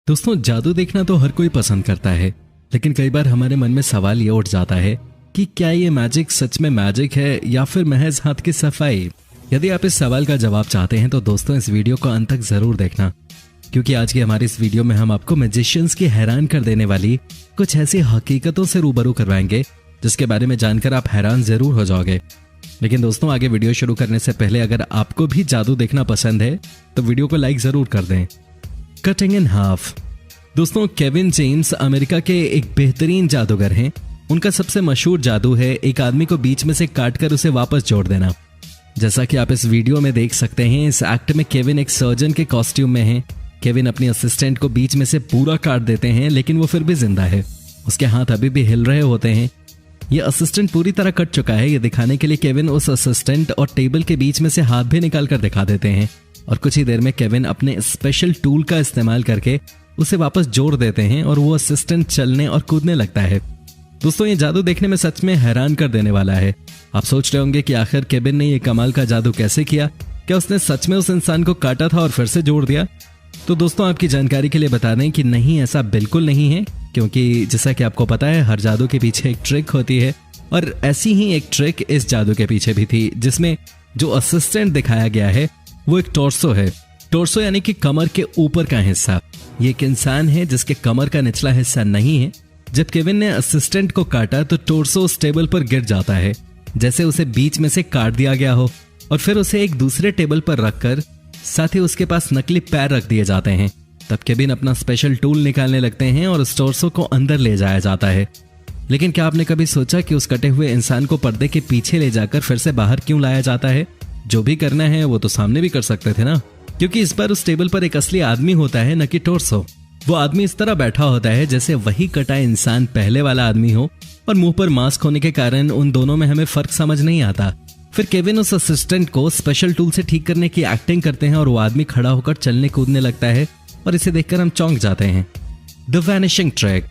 दोस्तों, जादू देखना तो हर कोई पसंद करता है, लेकिन कई बार हमारे मन में सवाल ये उठ जाता है कि क्या ये मैजिक सच में मैजिक है या फिर महज हाथ की सफाई। यदि आप इस सवाल का जवाब चाहते हैं तो दोस्तों इस वीडियो को अंत तक जरूर देखना, क्योंकि आज की हमारी इस वीडियो में हम आपको मैजिशियंस की हैरान कर देने वाली कुछ ऐसी हकीकतों से रूबरू करवाएंगे जिसके बारे में जानकर आप हैरान जरूर हो जाओगे। लेकिन दोस्तों, आगे वीडियो शुरू करने से पहले अगर आपको भी जादू देखना पसंद है तो वीडियो को लाइक जरूर कर दें। Cutting in half. दोस्तों, केविन जेम्स अमेरिका के एक बेहतरीन जादूगर हैं। उनका सबसे मशहूर जादू है एक आदमी को बीच में से काटकर उसे वापस जोड़ देना। जैसा कि आप इस वीडियो में देख सकते हैं, इस एक्ट में केविन एक सर्जन के कॉस्ट्यूम में है। केविन अपनी असिस्टेंट को बीच में से पूरा काट देते हैं, लेकिन वो फिर भी जिंदा है। उसके हाथ अभी भी हिल रहे होते हैं। ये असिस्टेंट पूरी तरह कट चुका है। ये दिखाने के लिए केविन उस असिस्टेंट और टेबल के बीच में से हाथ भी निकाल कर दिखा देते हैं और कुछ ही देर में केविन अपने स्पेशल टूल का इस्तेमाल करके उसे वापस जोड़ देते हैं और वो असिस्टेंट चलने और कूदने लगता है। दोस्तों, ये जादू देखने में सच में हैरान कर देने वाला है। आप सोच रहे होंगे कि आखिर केविन ने ये कमाल का जादू कैसे किया? क्या उसने सच में उस इंसान को काटा था और फिर से जोड़ दिया? तो दोस्तों, आपकी जानकारी के लिए बता दें कि नहीं, ऐसा बिल्कुल नहीं है, क्योंकि जैसा कि आपको पता है हर जादू के पीछे एक ट्रिक होती है और ऐसी ही एक ट्रिक इस जादू के पीछे भी थी, जिसमें जो असिस्टेंट दिखाया गया है वो एक टॉर्सो है। टॉर्सो यानी कि कमर के ऊपर का हिस्सा। ये एक इंसान है जिसके कमर का निचला हिस्सा नहीं है। जब केविन ने असिस्टेंट को काटा तो टॉर्सो उस टेबल पर गिर जाता है, जैसे उसे बीच में से काट दिया गया हो, और फिर उसे एक दूसरे टेबल पर रखकर साथ ही उसके पास नकली पैर रख दिए जाते हैं। तब केविन अपना स्पेशल टूल निकालने लगते हैं और उस टॉर्सो को अंदर ले जाया जाता है। लेकिन क्या आपने कभी सोचा कि उस कटे हुए इंसान को पर्दे के पीछे ले जाकर फिर से बाहर क्यों लाया जाता है? जो भी करना है वो तो सामने भी कर सकते थे ना, क्योंकि इस बार उस टेबल पर एक असली आदमी होता है, न कि टॉर्सो। वो आदमी इस तरह बैठा होता है जैसे वही कटा इंसान पहले वाला आदमी हो, और मुंह पर मास्क होने के कारण उन दोनों में हमें फर्क समझ नहीं आता। फिर केविन उस असिस्टेंट को स्पेशल टूल से ठीक करने की एक्टिंग करते हैं और वो आदमी खड़ा होकर चलने कूदने लगता है और इसे देखकर हम चौंक जाते हैं। The vanishing trick.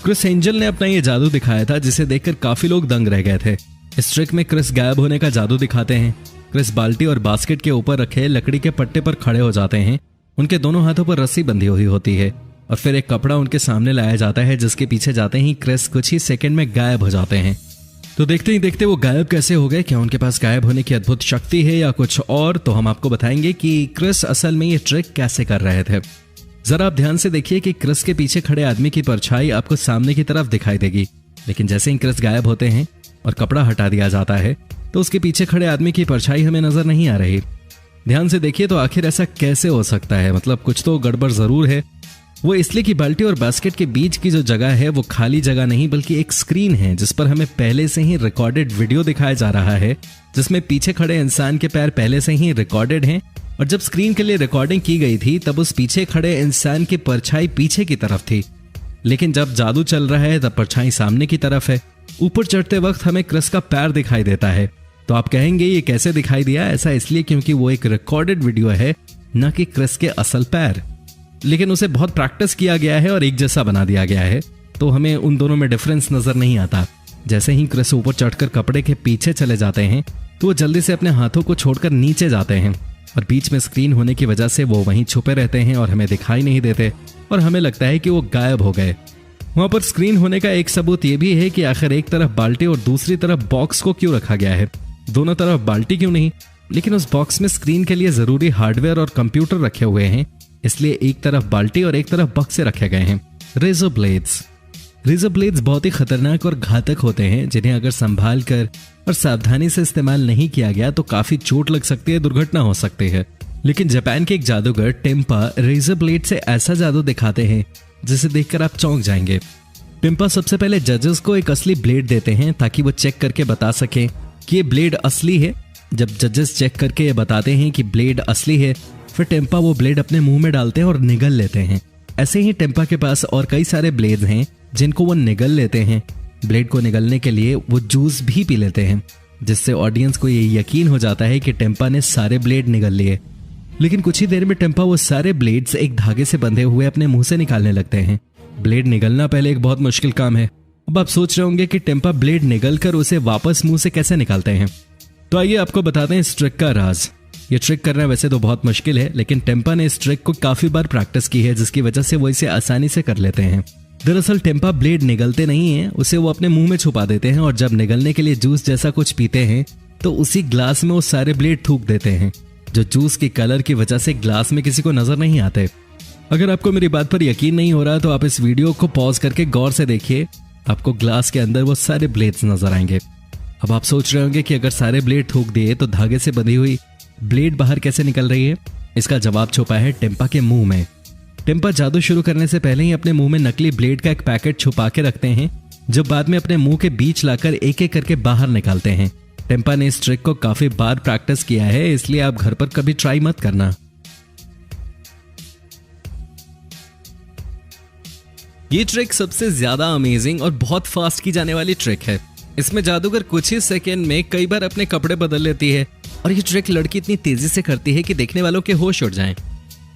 Chris angel ने अपना ये जादू दिखाया था जिसे देखकर काफी लोग दंग रह गए थे। इस ट्रिक में क्रिस गायब होने का जादू दिखाते हैं। क्रिस बाल्टी और बास्केट के ऊपर रखे लकड़ी के पट्टे पर खड़े हो जाते हैं। उनके दोनों हाथों पर रस्सी बंधी हुई होती है और फिर एक कपड़ा उनके सामने लाया जाता है, जिसके पीछे जाते ही क्रिस कुछ ही सेकंड में गायब हो जाते हैं। तो देखते ही देखते वो गायब कैसे हो गए? क्या उनके पास गायब होने की अद्भुत शक्ति है या कुछ और? तो हम आपको बताएंगे कि क्रिस असल में ये ट्रिक कैसे कर रहे थे। जरा आप ध्यान से देखिए कि क्रिस के पीछे खड़े आदमी की परछाई आपको सामने की तरफ दिखाई देगी, लेकिन जैसे ही क्रिस गायब होते हैं और कपड़ा हटा दिया जाता है तो उसके पीछे खड़े आदमी की परछाई हमें नजर नहीं आ रही। ध्यान से देखिए तो आखिर ऐसा कैसे हो सकता है? मतलब कुछ तो गड़बड़ जरूर है। वो इसलिए कि बाल्टी और बास्केट के बीच की जो जगह है वो खाली जगह नहीं बल्कि एक स्क्रीन है, जिस पर हमें पहले से ही रिकॉर्डेड वीडियो दिखाया जा रहा है, जिसमें पीछे खड़े इंसान के पैर पहले से ही रिकॉर्डेड हैं। और जब स्क्रीन के लिए रिकॉर्डिंग की गई थी तब उस पीछे खड़े इंसान की परछाई पीछे की तरफ थी, लेकिन जब जादू चल रहा है तब परछाई सामने की तरफ है। ऊपर चढ़ते वक्त हमें क्रिस का पैर दिखाई देता है। तो आप कहेंगे ये कैसे दिखाई दिया? ऐसा इसलिए क्योंकि वो एक रिकॉर्डेड वीडियो है, न कि क्रिस के असल पैर। लेकिन उसे बहुत प्रैक्टिस किया गया है और एक जैसा बना दिया गया है, तो हमें उन दोनों में डिफरेंस नजर नहीं आता। जैसे ही क्रिस ऊपर चढ़कर कपड़े के पीछे चले जाते हैं तो वो जल्दी से अपने हाथों को छोड़कर नीचे जाते हैं और बीच में स्क्रीन होने की वजह से वो वहीं छुपे रहते हैं और हमें दिखाई नहीं देते और हमें लगता है कि वो गायब हो गए। वहां पर स्क्रीन होने का एक सबूत ये भी है कि आखिर एक तरफ बाल्टी और दूसरी तरफ बॉक्स को क्यों रखा गया है? दोनों तरफ बाल्टी क्यों नहीं? लेकिन उस बॉक्स में स्क्रीन के लिए जरूरी हार्डवेयर और कंप्यूटर रखे हुए हैं, इसलिए एक तरफ बाल्टी और एक तरफ बक्से रखे गए हैं। Razor blades. रेजर ब्लेड्स बहुत ही खतरनाक और घातक होते हैं, जिन्हें अगर संभाल कर और सावधानी से इस्तेमाल नहीं किया गया तो काफी चोट लग सकती है, दुर्घटना हो सकती है। लेकिन जापान के एक जादूगर टेम्पा रेजर ब्लेड से ऐसा जादू दिखाते हैं जिसे देखकर आप चौंक जाएंगे। टेम्पा सबसे पहले जजेस को एक असली ब्लेड देते हैं ताकि वो चेक करके बता सकें कि ये ब्लेड असली है। जब जजेस चेक करके ये बताते हैं कि ब्लेड असली है, फिर टेम्पा वो ब्लेड अपने मुंह में डालते हैं और निगल लेते हैं। ऐसे ही टेम्पा के पास और कई सारे ब्लेड्स हैं जिनको वो निगल लेते हैं। ब्लेड को निगलने के लिए वो जूस भी पी लेते हैं, जिससे ऑडियंस को ये यकीन हो जाता है कि टेम्पा ने सारे ब्लेड निगल लिए। लेकिन कुछ ही देर में टेम्पा वो सारे ब्लेड्स एक धागे से बंधे हुए अपने मुंह से निकालने लगते हैं। ब्लेड निगलना पहले एक बहुत मुश्किल काम है। अब आप सोच रहे होंगे कि टेम्पा ब्लेड निगल कर उसे वापस मुंह से कैसे निकालते हैं। तो आइए आपको बताते हैं इस ट्रिक का राज। ये ट्रिक करना वैसे तो बहुत मुश्किल है, लेकिन टेम्पा ने इस ट्रिक को काफी बार प्रैक्टिस की है, जिसकी वजह से वो इसे आसानी से कर लेते हैं। दरअसल टेम्पा ब्लेड निगलते नहीं हैं, उसे वो अपने मुंह में छुपा देते हैं और जब निगलने के लिए जूस जैसा कुछ पीते हैं तो उसी ग्लास में वो सारे ब्लेड थूक देते हैं, जो जूस की कलर की वजह से ग्लास में किसी को नजर नहीं आते। अगर आपको मेरी बात पर यकीन नहीं हो रहा तो आप इस वीडियो को पॉज करके गौर से देखिए, आपको ग्लास के अंदर वो सारे ब्लेड्स नजर आएंगे। अब आप सोच रहे होंगे कि अगर सारे ब्लेड थूक दिए तो धागे से बंधी हुई ब्लेड बाहर कैसे निकल रही है? इसका जवाब छुपा है टेम्पा के मुंह में। टेम्पा जादू शुरू करने से पहले ही अपने मुंह में नकली ब्लेड का एक पैकेट छुपा के रखते हैं, जो बाद में अपने मुंह के बीच लाकर एक एक करके बाहर निकालते हैं। टेम्पा ने इस ट्रिक को काफी बार प्रैक्टिस किया है, इसलिए आप घर पर कभी ट्राई मत करना। ये ट्रिक सबसे ज्यादा अमेजिंग और बहुत फास्ट की जाने वाली ट्रिक है। इसमें जादूगर कुछ ही सेकेंड में कई बार अपने कपड़े बदल लेती है और ये ट्रिक लड़की इतनी तेजी से करती है कि देखने वालों के होश उड़ जाएं।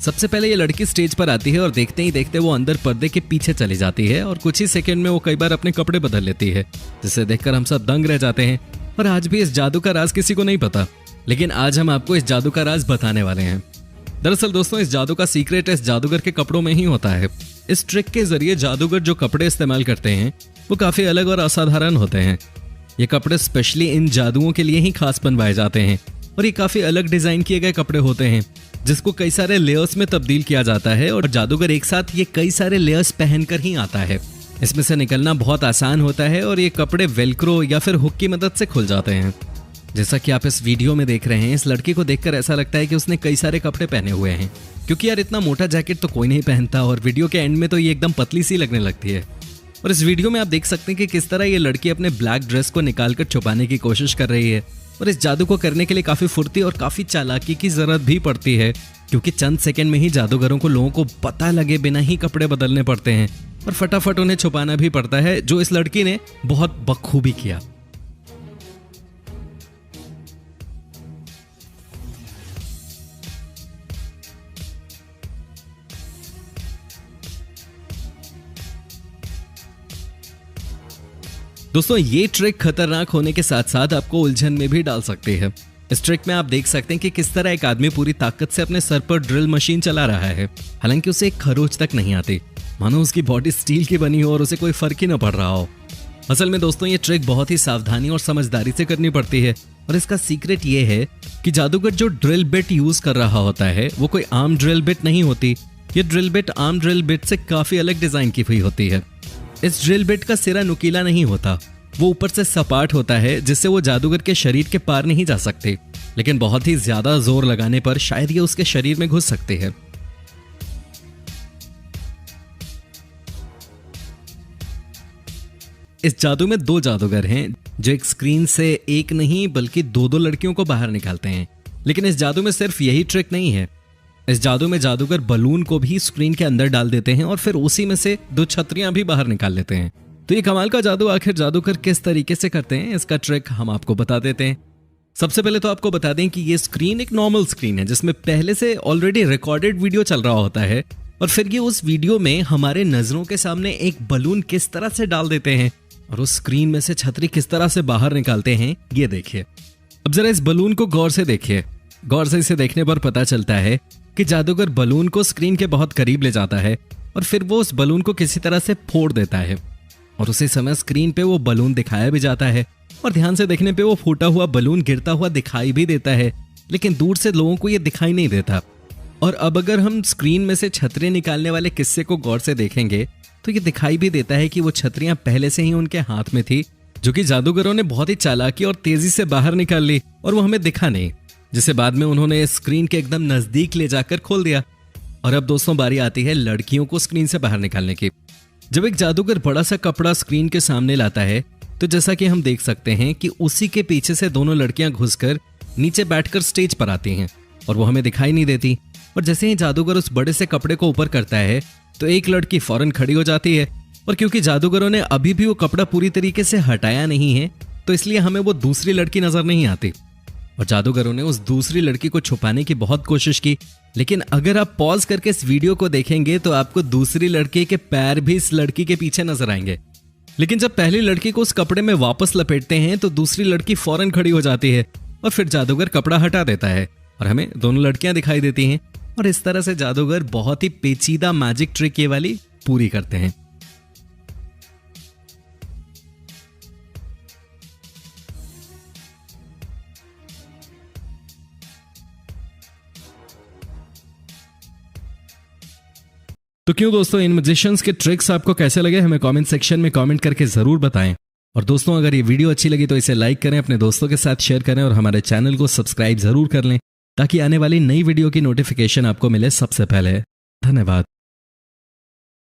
सबसे पहले ये लड़की स्टेज पर आती है और देखते ही देखते वो अंदर पर्दे के पीछे चली जाती है और कुछ ही सेकंड में वो कई बार अपने कपड़े बदल लेती है, जिसे देखकर हम सब दंग रह जाते हैं। और आज भी इस जादू का राज किसी को नहीं पता, लेकिन आज हम आपको इस जादू का राज बताने वाले हैं। दरअसल दोस्तों, इस जादू का सीक्रेट इस जादूगर के कपड़ों में ही होता है। इस ट्रिक के जरिए जादूगर जो कपड़े इस्तेमाल करते हैं वो काफी अलग और असाधारण होते हैं। ये कपड़े स्पेशली इन जादुओं के लिए ही खास बनवाए जाते हैं और ये काफी अलग डिजाइन किए गए कपड़े होते हैं, जिसको कई सारे लेयर्स में तब्दील किया जाता है और जादूगर एक साथ ये कई सारे लेयर्स पहनकर ही आता है। इसमें से निकलना बहुत आसान होता है और ये कपड़े वेलक्रो या फिर हुक की मदद से खुल जाते हैं। जैसा कि आप इस वीडियो में देख रहे हैं, इस लड़की को देखकर ऐसा लगता है कि उसने कई सारे कपड़े पहने हुए हैं, क्योंकि यार इतना मोटा जैकेट तो कोई नहीं पहनता और वीडियो के एंड में तो ये एकदम पतली सी लगने लगती है। और इस वीडियो में आप देख सकते हैं कि किस तरह ये लड़की अपने ब्लैक ड्रेस को निकालकर छुपाने की कोशिश कर रही है। और इस जादू को करने के लिए काफी फुर्ती और काफी चालाकी की जरूरत भी पड़ती है, क्योंकि चंद सेकंड में ही जादूगरों को लोगों को पता लगे बिना ही कपड़े बदलने पड़ते हैं और फटाफट उन्हें छुपाना भी पड़ता है, जो इस लड़की ने बहुत बखूबी किया। दोस्तों, ये ट्रिक खतरनाक होने के साथ साथ आपको उलझन में भी डाल सकती है। इस ट्रिक में आप देख सकते हैं कि किस तरह एक आदमी पूरी ताकत से अपने सर पर ड्रिल मशीन चला रहा है, हालांकि उसे एक खरोच तक नहीं आती, मानो उसकी बॉडी स्टील की बनी हो और उसे कोई फर्क ही न पड़ रहा हो। असल में दोस्तों, ये ट्रिक बहुत ही सावधानी और समझदारी से करनी पड़ती है और इसका सीक्रेट ये है कि जादूगर जो ड्रिल बिट यूज कर रहा होता है वो कोई आम ड्रिल बिट नहीं होती। ये ड्रिल बिट आम ड्रिल बिट से काफी अलग डिजाइन की हुई होती है। इस ड्रिल बिट का सिरा नुकीला नहीं होता, वो ऊपर से सपाट होता है, जिससे वो जादूगर के शरीर के पार नहीं जा सकते, लेकिन बहुत ही ज्यादा जोर लगाने पर शायद ये उसके शरीर में घुस सकती है। इस जादू में दो जादूगर हैं जो एक स्क्रीन से एक नहीं बल्कि दो दो लड़कियों को बाहर निकालते हैं। लेकिन इस जादू में सिर्फ यही ट्रिक नहीं है। इस जादू में जादूगर बलून को भी स्क्रीन के अंदर डाल देते हैं और फिर उसी में से दो छतरियां भी बाहर निकाल लेते हैं। तो ये कमाल का जादू आखिर जादूगर किस तरीके से करते हैं, इसका ट्रिक हम आपको बता देते हैं। सबसे पहले तो आपको बता दें कि ये स्क्रीन एक नॉर्मल स्क्रीन है, जिसमें पहले से ऑलरेडी रिकॉर्डेड वीडियो चल रहा होता है और फिर ये उस वीडियो में हमारे नजरों के सामने एक बलून किस तरह से डाल देते हैं और उस स्क्रीन में से छतरी किस तरह से बाहर निकालते हैं, ये देखिए। अब जरा इस बलून को गौर से देखिए। गौर से इसे देखने पर पता चलता है कि जादूगर बलून को स्क्रीन के बहुत करीब ले जाता है और फिर वो उस बलून को किसी तरह से फोड़ देता है और उसी समय स्क्रीन पे वो बलून दिखाया भी जाता है और ध्यान से देखने पे वो फूटा हुआ बलून गिरता हुआ दिखाई भी देता है, लेकिन दूर से लोगों को ये दिखाई नहीं देता। और अब अगर हम स्क्रीन में से छतरी निकालने वाले किस्से को गौर से देखेंगे तो ये दिखाई भी देता है कि वो छतरियां पहले से ही उनके हाथ में थी, जो कि जादूगरों ने बहुत ही चालाकी और तेजी से बाहर निकाल ली और वो हमें दिखा नहीं, जिसे बाद में उन्होंने स्क्रीन के एकदम नजदीक ले जाकर खोल दिया। और अब दोस्तों, बारी आती है लड़कियों को स्क्रीन से बाहर निकालने की। जब एक जादूगर बड़ा सा कपड़ा स्क्रीन के सामने लाता है तो जैसा कि हम देख सकते हैं कि उसी के पीछे से दोनों लड़कियां घुसकर नीचे बैठकर स्टेज पर आती हैं और वो हमें दिखाई नहीं देती। और जैसे ही जादूगर उस बड़े से कपड़े को ऊपर करता है तो एक लड़की फौरन खड़ी हो जाती है और क्योंकि जादूगरों ने अभी भी वो कपड़ा पूरी तरीके से हटाया नहीं है तो इसलिए हमें वो दूसरी लड़की नजर नहीं आती। और जादूगरों ने उस दूसरी लड़की को छुपाने की बहुत कोशिश की, लेकिन अगर आप पॉज करके इस वीडियो को देखेंगे तो आपको दूसरी लड़की के पैर भी इस लड़की के पीछे नजर आएंगे। लेकिन जब पहली लड़की को उस कपड़े में वापस लपेटते हैं तो दूसरी लड़की फौरन खड़ी हो जाती है और फिर जादूगर कपड़ा हटा देता है और हमें दोनों लड़कियां दिखाई देती हैं और इस तरह से जादूगर बहुत ही पेचीदा मैजिक ट्रिक ये वाली पूरी करते हैं। तो क्यों दोस्तों, इन मैजिशियंस के ट्रिक्स आपको कैसे लगे हमें कमेंट सेक्शन में कमेंट करके जरूर बताएं। और दोस्तों, अगर ये वीडियो अच्छी लगी तो इसे लाइक करें, अपने दोस्तों के साथ शेयर करें और हमारे चैनल को सब्सक्राइब जरूर कर लें ताकि आने वाली नई वीडियो की नोटिफिकेशन आपको मिले सबसे पहले। धन्यवाद।